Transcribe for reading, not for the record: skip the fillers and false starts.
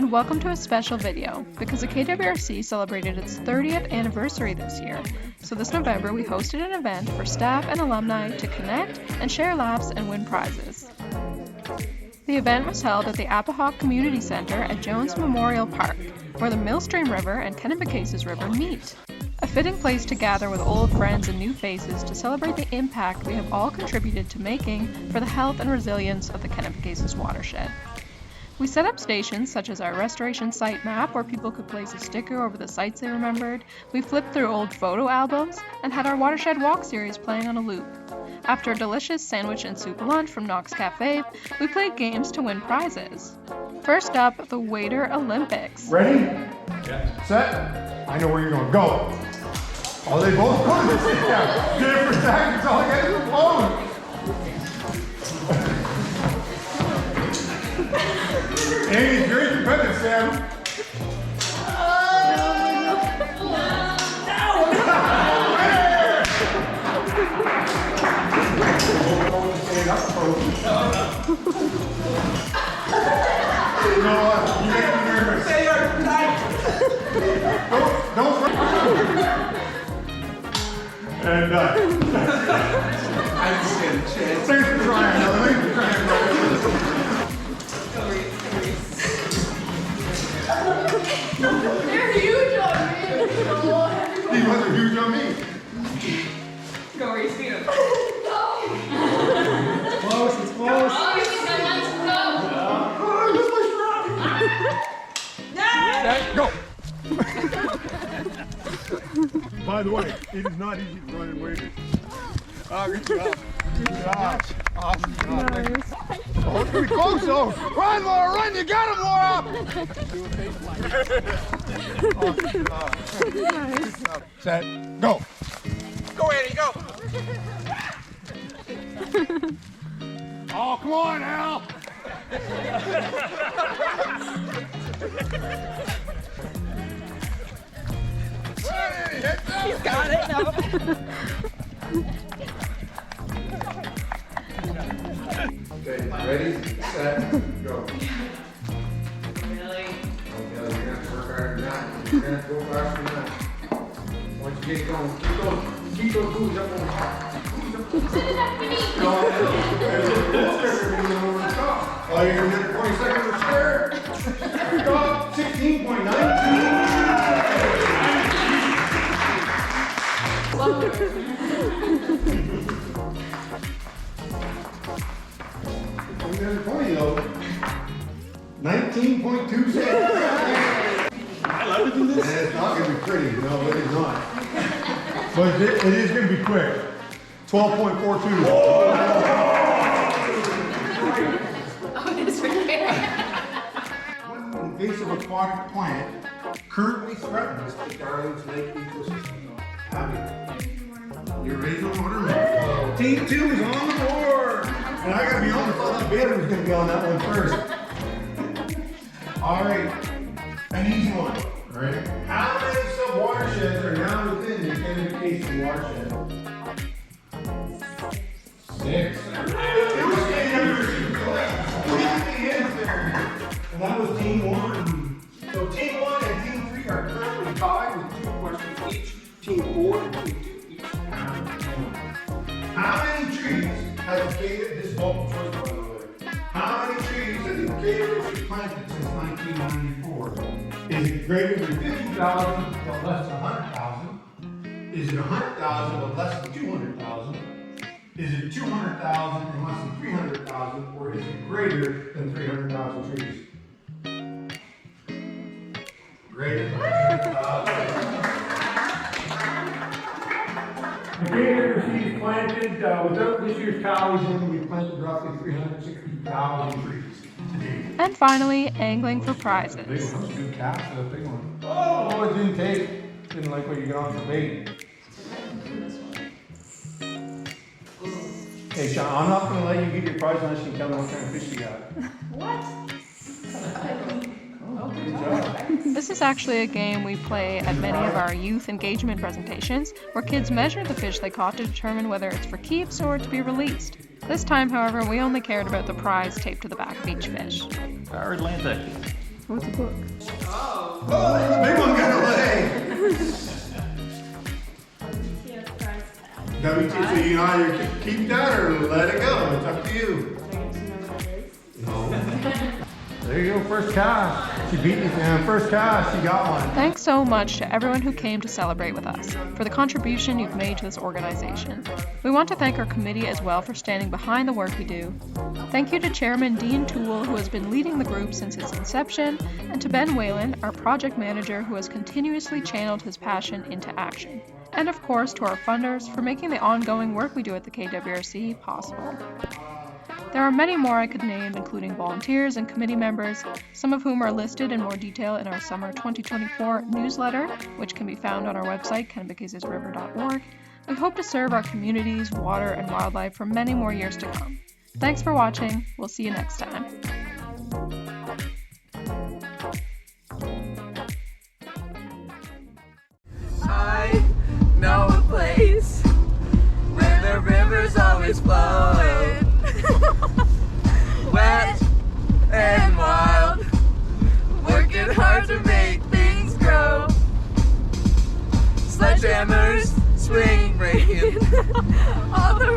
and welcome to a special video, because the KWRC celebrated its 30th anniversary this year. So this November we hosted an event for staff and alumni to connect and share laughs and win prizes. The event was held at the Apahawk Community Center at Jones Memorial Park, where the Millstream River and Kennebecasis River meet. A fitting place to gather with old friends and new faces to celebrate the impact we have all contributed to making for the health and resilience of the Kennebecasis watershed. We set up stations such as our restoration site map where people could place a sticker over the sites they remembered. We flipped through old photo albums and had our Watershed Walk series playing on a loop. After a delicious sandwich and soup lunch from Knox Cafe, we played games to win prizes. First up, the Waiter Olympics. Ready? Yeah. Set. I know where you're going. Go. Oh, they both go to the sit down. Different tactics. All I got is a phone. Hey, you're independent, Sam. You know what? You make me nervous. Say you're tight. Don't. And I'm just getting chance. Thanks for trying. Thanks for trying. They're huge on me. He wasn't huge on me. Go where you see them. Close, it's close. Oh, you think I want Go. By the way, it is not easy to run in waders. Good job. Good job. Awesome job. Nice. Oh, it's pretty close though. Run, Laura, run. You got him, Laura. Do a face line. Awesome job. Nice. Good job. Set. Go. Go, Annie, go. Oh, come on, Al. He's got it now. Okay, ready, set, go. Really? Okay, you're gonna have to work harder than that. You're gonna have to go faster than that. Once you get going, keep those boots up on the top. Oh, you're gonna get 20 seconds of share. Go, 16.19. Another 20 though. 19.2 seconds. I love to do this. And it's not going to be pretty. No, it is not. But it is going to be quick. 12.42. Oh, that's right. What invasive aquatic plant currently threatens the Darlings Lake ecosystem? The original watermelon. Team 2 is on the board. And I gotta be honest, I thought Bader was gonna be on that one first. All right, an easy one. All right. How many sub-watersheds are now within the Kennebecasis watershed? 6. And that was Team 1. So Team 1 and Team 3 are currently tied with 2 questions each. Team 4 and Team 2 each have 1. How many trees has Gator, this is multiple choice by the way. How many trees has the KWRC planted since 1994? Is it greater than 50,000 but less than 100,000? Is it 100,000 but less than 200,000? Is it 200,000 and less than 300,000? Or is it greater than 300,000 trees? Greater than 300,000. The KWRC is planted, without this year's tallies, we planted roughly 360,000 trees today. And finally, angling for prizes. Big one, that was a good cast, a big one. Oh, it didn't take. Didn't like what you got on the bait. Hey, Sean, I'm not going to let you get your prize unless you tell me what kind of fish you got. What? Good job. This is actually a game we play at many of our youth engagement presentations, where kids measure the fish they caught to determine whether it's for keeps or to be released. This time, however, we only cared about the prize taped to the back of each fish. Our Atlantic. What's a book? Oh. Oh, the big one got away. WT, so you can either keep that or let it go. It's up to you. No. There you go, first cast. She beat me, man. First cast, she got one. Thanks so much to everyone who came to celebrate with us for the contribution you've made to this organization. We want to thank our committee as well for standing behind the work we do. Thank you to Chairman Dean Toole, who has been leading the group since its inception, and to Ben Whalen, our project manager, who has continuously channeled his passion into action. And of course to our funders for making the ongoing work we do at the KWRC possible. There are many more I could name, including volunteers and committee members, some of whom are listed in more detail in our summer 2024 newsletter, which can be found on our website, kennebecasesriver.org. We hope to serve our communities, water, and wildlife for many more years to come. Thanks for watching. We'll see you next time. I know a place where the river's always flowing, wet and wild, working hard to make things grow. Sledgehammers swing, rain on the